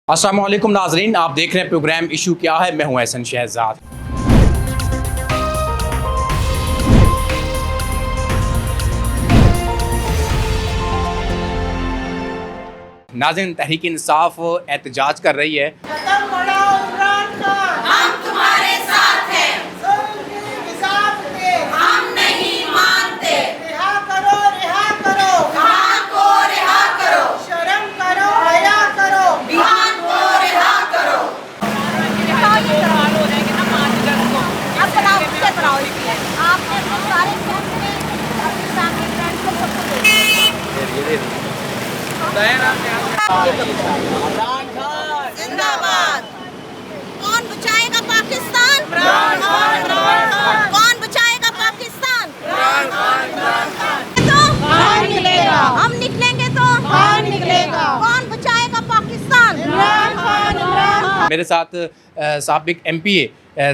अस्सलाम वालेकुम नाजरीन, आप देख रहे हैं प्रोग्राम इशू क्या है। मैं हूं एहसन शहजाद। नाज़रीन, तहरीक इंसाफ एहतजाज कर रही है। हम तुम्हारे साथ हैं, हम नहीं मानते। रिहा करो, बिहान को रिहा करो, शर्म करो, हया करो, बिहान को रिहा करो। आपने तो सारे फैसले अपने सामने फ्रेंड को सबको दे जिंदाबाद। कौन बचाएगा पाकिस्तान? कौन बचाएगा पाकिस्तान? तो कौन निकलेगा? हम निकलेंगे तो कौन निकलेगा? कौन बचाएगा पाकिस्तान? मेरे साथ साबिक MPA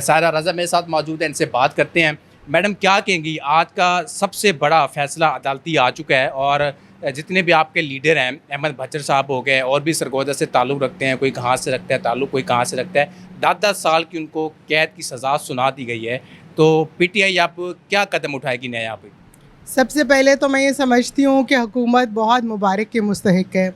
सारा रज़ा मेरे साथ मौजूद है, इनसे बात करते हैं। मैडम, क्या कहेंगी, आज का सबसे बड़ा फैसला अदालती आ चुका है और जितने भी आपके लीडर हैं, अहमद भच्चर साहब हो गए और भी सरगोदा से ताल्लुक़ रखते हैं, कोई कहाँ से रखता है ताल्लुक़, कोई कहाँ से रखता है, 10-10 साल की उनको कैद की सज़ा सुना दी गई है। तो PTI अब क्या कदम उठाएगी नया यहाँ पे? सबसे पहले तो मैं ये समझती हूँ कि हुकूमत बहुत मुबारक के मुस्तहिक है।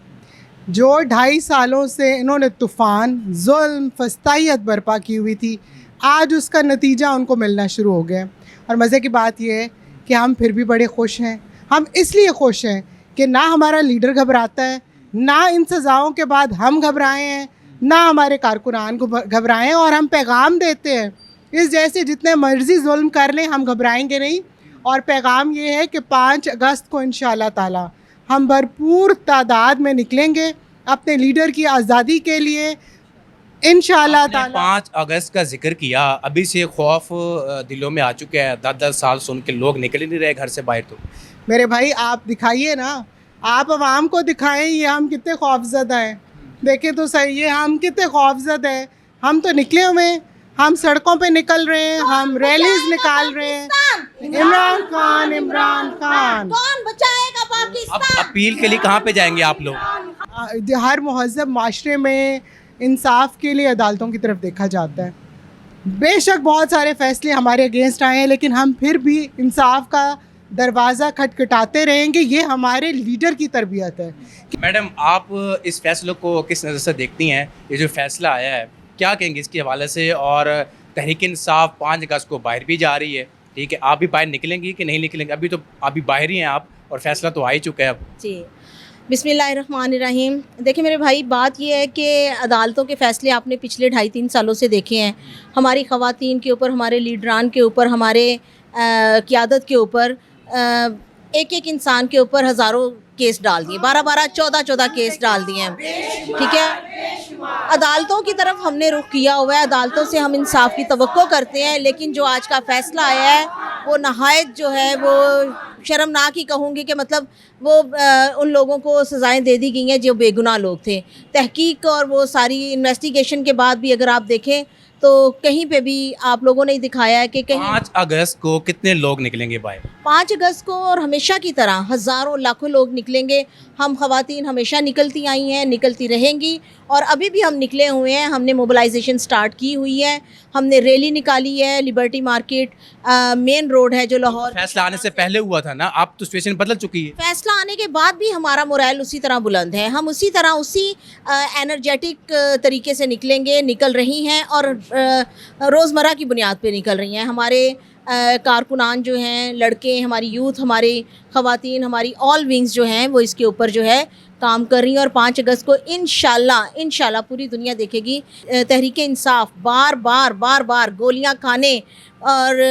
जो 2.5 सालों से इन्होंने तूफ़ान, जुल्म, फस्तायत बर्पा की हुई थी, आज उसका नतीजा उनको मिलना शुरू हो गया। और मज़े की बात यह है कि हम फिर भी बड़े खुश हैं। हम इसलिए खुश हैं कि ना हमारा लीडर घबराता है, ना इन सज़ाओं के बाद हम घबराए हैं, ना हमारे कारकुनान को घबराएं, और हम पैगाम देते हैं इस जैसे जितने मर्ज़ी जुल्म कर लें हम घबराएंगे नहीं। और पैगाम ये है कि 5 अगस्त को इंशाअल्लाह ताला हम भरपूर तादाद में निकलेंगे अपने लीडर की आज़ादी के लिए इंशाअल्लाह ताला। 5 अगस्त का जिक्र किया, अभी से खौफ दिलों में आ चुका है। 10-10 साल सुन के लोग निकल ही नहीं रहे घर से बाहर। तो मेरे भाई, आप दिखाइए ना, आप अवाम को दिखाएं ये हम कितने खौफज़दा हैं। देखें तो सही है हम कितने खौफज़दा हैं। हम तो निकले हुए हैं, हम सड़कों पे निकल रहे हैं, हम रैलीज निकाल रहे हैं। इमरान खान, इमरान खान। कौन बचाएगा अब पाकिस्तान? अपील के लिए कहाँ पे जाएंगे आप लोग? हर महज़ब माशरे में इंसाफ के लिए अदालतों की तरफ देखा जाता है। बेशक बहुत सारे फ़ैसले हमारे अगेंस्ट आए हैं, लेकिन हम फिर भी इंसाफ का दरवाज़ा खटखटाते रहेंगे। ये हमारे लीडर की तरबियत है। मैडम, आप इस फैसले को किस नज़र से देखती हैं? ये जो फैसला आया है, क्या कहेंगे इसके हवाले से? और तहरीक इंसाफ 5 अगस्त को बाहर भी जा रही है, ठीक है, आप भी बाहर निकलेंगी कि नहीं निकलेंगे? अभी बाहर ही हैं आप और फैसला तो आ ही चुका है अब। जी, बिस्मिल्लाहिर्रहमानिर्रहीम। देखिए मेरे भाई, बात यह है कि अदालतों के फ़ैसले आपने पिछले 2.5-3 सालों से देखे हैं। हमारी ख़वातीन के ऊपर, हमारे लीडरान के ऊपर, हमारे क़यादत के ऊपर, एक इंसान के ऊपर हज़ारों केस डाल दिए, 12-12, 14-14 केस डाल दिए हैं, ठीक है। अदालतों की तरफ हमने रुख किया हुआ है, अदालतों से हम इंसाफ की तवक्को करते हैं, लेकिन जो आज का फ़ैसला आया है वो नहायत जो है वो शर्मनाक ही कहूँगी कि मतलब वो उन लोगों को सज़ाएं दे दी गई हैं जो बेगुनाह लोग थे। तहकीक और वो सारी इन्वेस्टिगेशन के बाद भी अगर आप देखें तो कहीं पे भी आप लोगों ने दिखाया है कि कहीं 5 अगस्त को कितने लोग निकलेंगे बाहर? 5 अगस्त को और हमेशा की तरह हज़ारों लाखों लोग निकलेंगे। हम ख़वातीन हमेशा निकलती आई हैं, निकलती रहेंगी, और अभी भी हम निकले हुए हैं। हमने मोबिलाइजेशन स्टार्ट की हुई है, हमने रैली निकाली है। लिबर्टी मार्केट मेन रोड है जो लाहौर। फैसला आने से पहले हुआ था ना, अब तो सिचुएशन बदल चुकी है। फैसला आने के बाद भी हमारा मोरल उसी तरह बुलंद है। हम उसी तरह उसी एनर्जेटिक तरीके से निकलेंगे, निकल रही हैं, और रोज़मर्रा की बुनियाद पे निकल रही हैं। हमारे कारकुनान जो हैं, लड़के, हमारी यूथ, हमारी ख़वातीन, हमारी ऑल विंग्स जो हैं वो इसके ऊपर जो है काम कर रही हैं। और 5 अगस्त को इंशाल्लाह पूरी दुनिया देखेगी तहरीक इंसाफ बार बार गोलियां खाने और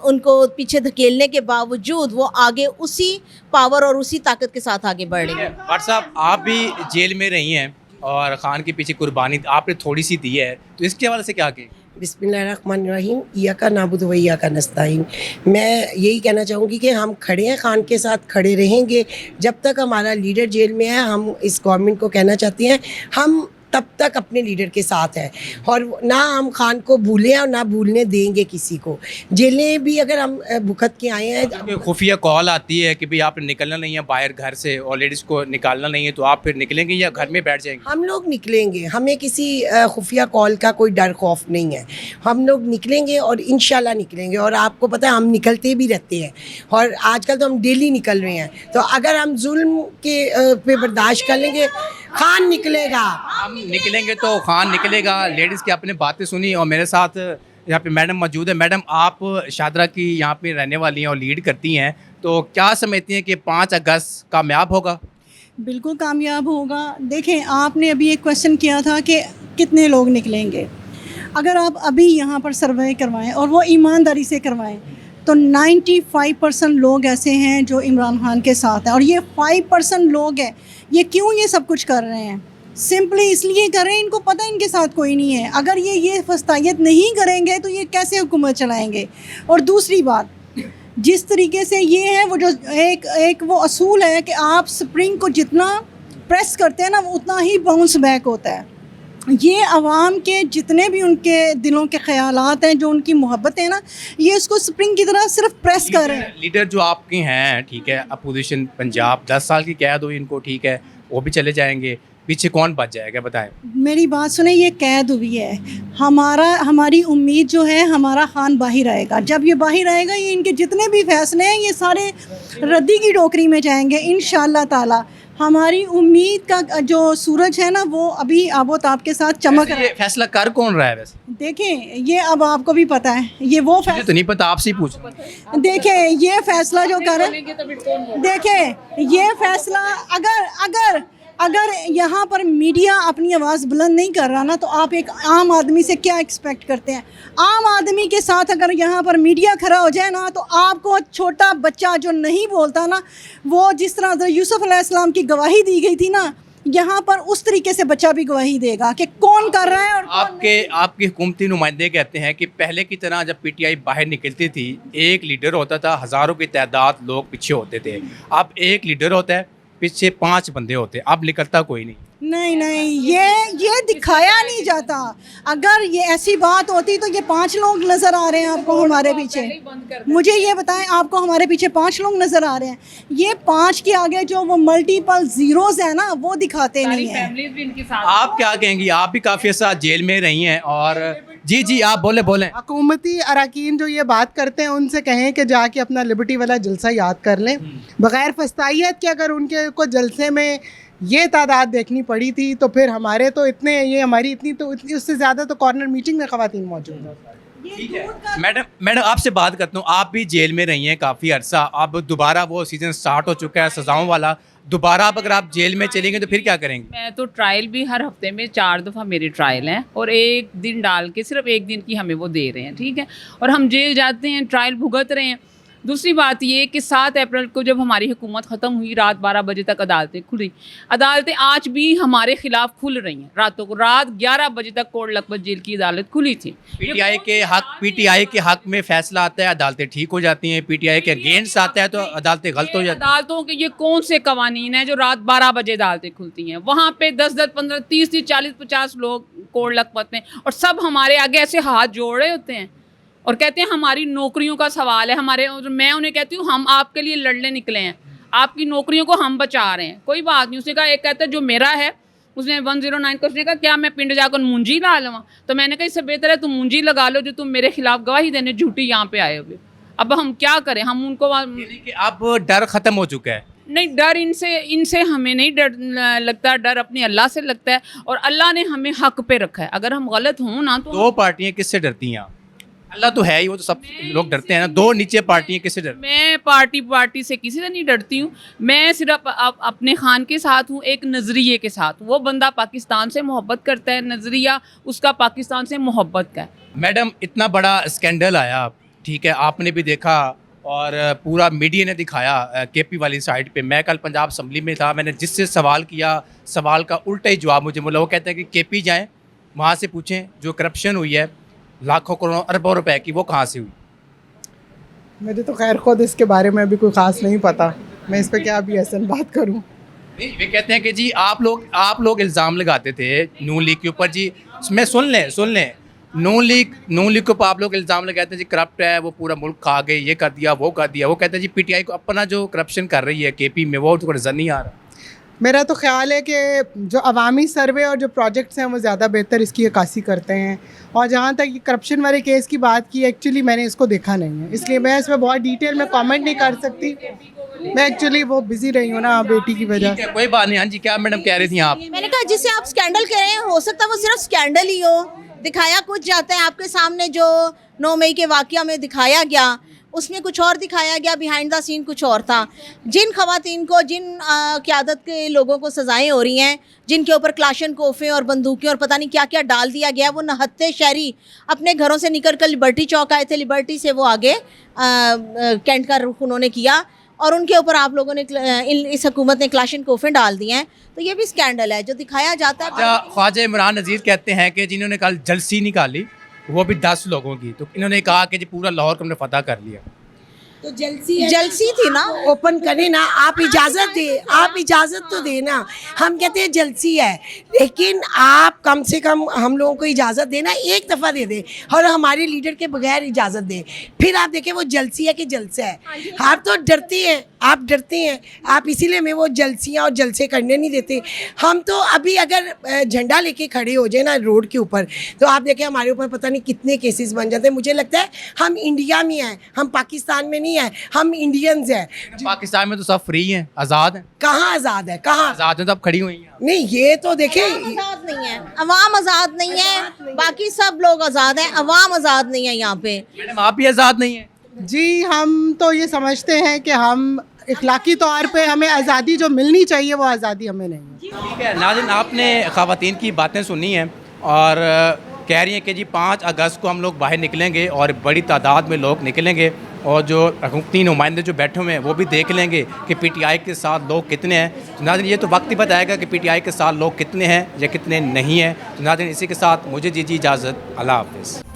उनको पीछे धकेलने के बावजूद वो आगे उसी पावर और उसी ताकत के साथ आगे बढ़ रही है। भट्ट साहब, आप भी जेल में रही हैं और खान के पीछे कुर्बानी आपने थोड़ी सी दी है, तो इसके हवाले से क्या कहें? बिस्मिल्लाहिर्रहमानिर्रहीम, इय्याका नअबुदु व इय्याका नस्तईन। मैं यही कहना चाहूँगी कि हम खड़े हैं, खान के साथ खड़े रहेंगे जब तक हमारा लीडर जेल में है। हम इस गवर्नमेंट को कहना चाहते हैं, हम तब तक अपने लीडर के साथ है, और ना हम खान को भूलें और ना भूलने देंगे किसी को। जेलें भी अगर हम भुगत के आए हैं, कोई खुफिया कॉल आती है कि भाई आपने निकलना नहीं है बाहर घर से और लेडीज़ को निकालना नहीं है, तो आप फिर निकलेंगे या घर में बैठ जाएंगे? हम लोग निकलेंगे, हमें किसी खुफिया कॉल का कोई डर खौफ नहीं है। हम लोग निकलेंगे और इंशाल्लाह निकलेंगे, और आपको पता है हम निकलते भी रहते हैं, और आजकल तो हम डेली निकल रहे हैं। तो अगर हम जुल्म के पे बर्दाश्त कर लेंगे, खान निकलेगा। हम निकलेंगे तो खान निकलेगा। लेडीज़ की आपने बातें सुनी और मेरे साथ यहाँ पे मैडम मौजूद है। मैडम, आप शादरा की यहाँ पे रहने वाली हैं और लीड करती हैं, तो क्या समझती हैं कि 5 अगस्त कामयाब होगा? बिल्कुल कामयाब होगा। देखें, आपने अभी एक क्वेश्चन किया था कि कितने लोग निकलेंगे। अगर आप अभी यहाँ पर सर्वे करवाएं और वो ईमानदारी से करवाएं तो 95% लोग ऐसे हैं जो इमरान खान के साथ हैं, और ये 5% लोग हैं। ये क्यों ये सब कुछ कर रहे हैं? सिंपली इसलिए कर रहे हैं, इनको पता है इनके साथ कोई नहीं है। अगर ये फस्तायत नहीं करेंगे तो ये कैसे हुकूमत चलाएंगे? और दूसरी बात, जिस तरीके से ये है, वो जो एक वो असूल है कि आप स्प्रिंग को जितना प्रेस करते हैं ना, वो उतना ही बाउंस बैक होता है। ये आवाम के जितने भी उनके दिलों के ख्यालात हैं, जो उनकी मोहब्बत है ना, ये इसको स्प्रिंग की तरह सिर्फ प्रेस कर रहे हैं। लीडर जो आपके हैं, ठीक है, अपोजिशन पंजाब 10 साल की कैद हुई इनको, ठीक है, वो भी चले जाएंगे, पीछे कौन बच जाएगा बताएं? मेरी बात सुने, ये कैद हुई है। हमारी उम्मीद जो है, हमारा खान बाहर आएगा। जब ये बाहर आएगा, ये इनके जितने भी फैसले हैं ये सारे रद्दी की टोकरी में जाएंगे इंशाअल्लाह ताला। हमारी उम्मीद का जो सूरज है ना, वो अभी आबोताब के साथ चमक रहा है। ये फैसला कर कौन रहा है वैसे? देखें, ये अब आपको भी पता है, ये वो मुझे तो नहीं पता, आपसे ही पूछ। देखें, ये फैसला जो कर देखें, ये फैसला अगर यहाँ पर मीडिया अपनी आवाज़ बुलंद नहीं कर रहा ना, तो आप एक आम आदमी से क्या एक्सपेक्ट करते हैं? आम आदमी के साथ अगर यहाँ पर मीडिया खड़ा हो जाए ना, तो आपको छोटा बच्चा जो नहीं बोलता ना, वो जिस तरह यूसुफ अलैहिस्सलाम की गवाही दी गई थी ना, यहाँ पर उस तरीके से बच्चा भी गवाही देगा कि कौन कर रहा है। और आपके हुकूमती नुमाइंदे कहते हैं कि पहले की तरह जब पीटीआई बाहर निकलती थी, एक लीडर होता था, हज़ारों की तादाद लोग पीछे होते थे। अब एक लीडर होता है, पीछे 5 बंदे होते, अब निकलता कोई नहीं। ये दिखाया नहीं जाता। अगर ये ऐसी बात होती तो ये 5 लोग नज़र आ रहे हैं आपको हमारे पीछे। मुझे ये बताएं, आपको हमारे पीछे 5 लोग नज़र आ रहे हैं? ये 5 के आगे जो वो मल्टीपल ज़ीरोज़ है ना, वो दिखाते नहीं है। आप क्या कहेंगी? आप भी काफ़ी अर्सा जेल में रही हैं, और जी आप बोले। हुकूमती अरकान जो ये बात करते हैं, उनसे कहें कि जाके अपना लिबर्टी वाला जलसा याद कर लें। बग़ैर फस्तायत के अगर उनके को जलसे में ये तादाद देखनी पड़ी थी, तो फिर हमारे तो इतने, ये हमारी इतनी तो इतनी, उससे ज़्यादा तो कॉर्नर मीटिंग में ख़वातीन मौजूद हैं। ठीक है मैडम आपसे बात करता हूँ। आप भी जेल में रही हैं काफ़ी अरसा, अब दोबारा वो सीज़न स्टार्ट हो चुका है सज़ाओं वाला। दोबारा अब अगर आप जेल में चलेंगे तो फिर क्या करेंगे? मैं तो ट्रायल भी हर हफ्ते में 4 दफ़ा मेरे ट्रायल हैं, और 1 दिन डाल के सिर्फ 1 दिन की हमें वो दे रहे हैं, ठीक है। और हम जेल जाते हैं, ट्रायल भुगत रहे हैं। दूसरी बात ये कि 7 अप्रैल को जब हमारी हुकूमत ख़त्म हुई, रात 12 बजे तक अदालतें खुली। अदालतें आज भी हमारे ख़िलाफ़ खुल रही हैं। रातों को रात 11 बजे तक कोट लखपत जेल की अदालत खुली थी। पीटीआई के हक में फैसला आता है, अदालतें ठीक हो जाती हैं। पीटीआई के अगेंस्ट आता है तो अदालतें गलत हो जाती हैं। अदालतों के ये कौन से कवानीन हैं जो रात 12 बजे अदालतें खुलती हैं? वहाँ पे 10, 15, 30, 40, 50 लोग कोट लखपत में, और सब हमारे आगे ऐसे हाथ जोड़ रहे होते हैं और कहते हैं हमारी नौकरियों का सवाल है हमारे। मैं उन्हें कहती हूँ, हम आपके लिए लड़ने निकले हैं, आपकी नौकरियों को हम बचा रहे हैं, कोई बात नहीं। उसने कहा, एक कहता है जो मेरा है, उसने 109 को उसने कहा क्या मैं पिंड जाकर मुंजी ला लूँ? तो मैंने कहा इससे बेहतर है तुम मुंजी लगा लो जो तुम मेरे खिलाफ गवाही देने झूठी यहाँ पे आए हुए। अब हम क्या करें? हम उनको अब डर ख़त्म हो चुका है। नहीं, डर इनसे हमें नहीं डर लगता, डर अपने अल्लाह से लगता है, और अल्लाह ने हमें हक पे रखा है। अगर हम गलत हों ना तो 2 पार्टियाँ किससे डरती हैं? अल्लाह तो है ही, वो तो सब लोग डरते हैं ना। 2 नीचे पार्टियाँ किससे डरती? मैं पार्टी से किसी से नहीं डरती हूँ। मैं सिर्फ अपने खान के साथ हूँ, एक नज़रिए के साथ। वो बंदा पाकिस्तान से मोहब्बत करता है, नज़रिया उसका पाकिस्तान से मोहब्बत का है। मैडम, इतना बड़ा स्कैंडल आया, ठीक है, आपने भी देखा और पूरा मीडिया ने दिखाया केपी वाली साइड पे। मैं कल पंजाब असम्बली में था, मैंने जिससे सवाल किया, सवाल का उल्टा ही जवाब मुझे मिला। वो कहते हैं कि केपी जाएँ, वहाँ से पूछें जो करप्शन हुई है लाखों करोड़ों अरबों रुपए की, वो कहाँ से हुई। मुझे तो खैर खुद इसके बारे में अभी कोई ख़ास नहीं पता, मैं इस पर क्या अभी ऐसा बात करूं। वे कहते हैं कि जी आप लोग इल्ज़ाम लगाते थे नून लीग के ऊपर जी। मैं सुन लें नून लीग के ऊपर आप लोग इल्ज़ाम लगाते हैं जी करप्ट है, वो पूरा मुल्क खा गई, ये कर दिया वो कर दिया। वो कहते हैं जी पीटीआई को अपना जो करप्शन कर रही है केपी में वो तो नज़र नहीं आ रहा। मेरा तो ख्याल है कि जो अवामी सर्वे और जो प्रोजेक्ट्स हैं वो ज़्यादा बेहतर इसकी अक्कासी करते हैं। और जहाँ तक करप्शन वाले केस की बात की, एक्चुअली मैंने इसको देखा नहीं है, इसलिए मैं इसमें बहुत डिटेल में कमेंट नहीं कर सकती। मैं एक्चुअली वो बिज़ी रही हूँ ना बेटी की वजह से। कोई बात नहीं। हाँ जी, क्या मैडम कह रही थी आप? मैंने कहा जिसे आप स्कैंडल कह रहे हैं, हो सकता है वो सिर्फ स्कैंडल ही हो, दिखाया कुछ जाता है। आपके सामने जो 9 मई के वाक़या में दिखाया गया, उसमें कुछ और दिखाया गया, बिहाइंड द सीन कुछ और था। जिन खवातीन को, जिन क़यादत के लोगों को सज़ाएं हो रही हैं, जिनके ऊपर क्लाशन कोफे और बंदूकें और पता नहीं क्या क्या डाल दिया गया, वो नहत्ते शहरी अपने घरों से निकल कर लिबर्टी चौक आए थे, लिबर्टी से वो आगे कैंट का रुख उन्होंने किया और उनके ऊपर आप लोगों ने इस हुकूमत ने क्लाशन कोफे डाल दिए हैं। तो ये भी स्कैंडल है जो दिखाया जाता है। ख्वाजा इमरान नज़ीर कहते हैं कि जिन्होंने कल जलसी निकाली वो भी 10 लोगों की, तो इन्होंने कहा कि जी पूरा लाहौर को हमने फतह कर लिया। तो जलसी थी ना, ओपन करें ना, आप इजाज़त दे, आप इजाज़त तो देना। हम कहते हैं जलसी है, लेकिन आप कम से कम हम लोगों को इजाज़त देना, एक दफ़ा दे दे और हमारे लीडर के बगैर इजाज़त दे, फिर आप देखें वो जलसी है कि जलसा है। आप तो डरते हैं, आप डरते हैं, आप इसीलिए हमें वो जलसियाँ और जलसे करने नहीं देते। हम तो अभी अगर झंडा लेके खड़े हो जाए ना रोड के ऊपर, तो आप देखें हमारे ऊपर पता नहीं कितने केसेस बन जाते हैं। मुझे लगता है हम इंडिया में हैं, हम पाकिस्तान में नहीं है, हम इंडियंस हैं। पाकिस्तान में तो सब फ्री हैं, आज़ाद हैं। कहाँ आज़ाद है, कहाँ आज़ाद हैं तो अब खड़ी हुई हैं। नहीं, ये तो देखें आज़ाद नहीं है, अवाम आज़ाद नहीं है, बाकी सब लोग आज़ाद हैं, अवाम आज़ाद नहीं है यहाँ पे। मैडम आप भी आज़ाद नहीं हैं? जी, हम तो ये समझते हैं कि हम इखलाकी तौर पे हमें आज़ादी जो मिलनी चाहिए वो आज़ादी हमें नहीं है। ठीक है नाज़रीन, आपने ख़वातीन की बातें सुनी हैं और कह रही हैं कि जी 5 अगस्त को हम लोग बाहर निकलेंगे और बड़ी तादाद में लोग निकलेंगे और जो हुकूमती नुमाइंदे जो बैठे हुए हैं वो भी देख लेंगे कि पीटीआई के साथ लोग कितने हैं। तो नाज़रीन ये तो वक्त ही बताएगा कि पीटीआई के साथ लोग कितने हैं या कितने नहीं हैं। तो नाज़रीन इसी के साथ मुझे दीजिए इजाज़त, अल्लाह हाफ़िज़।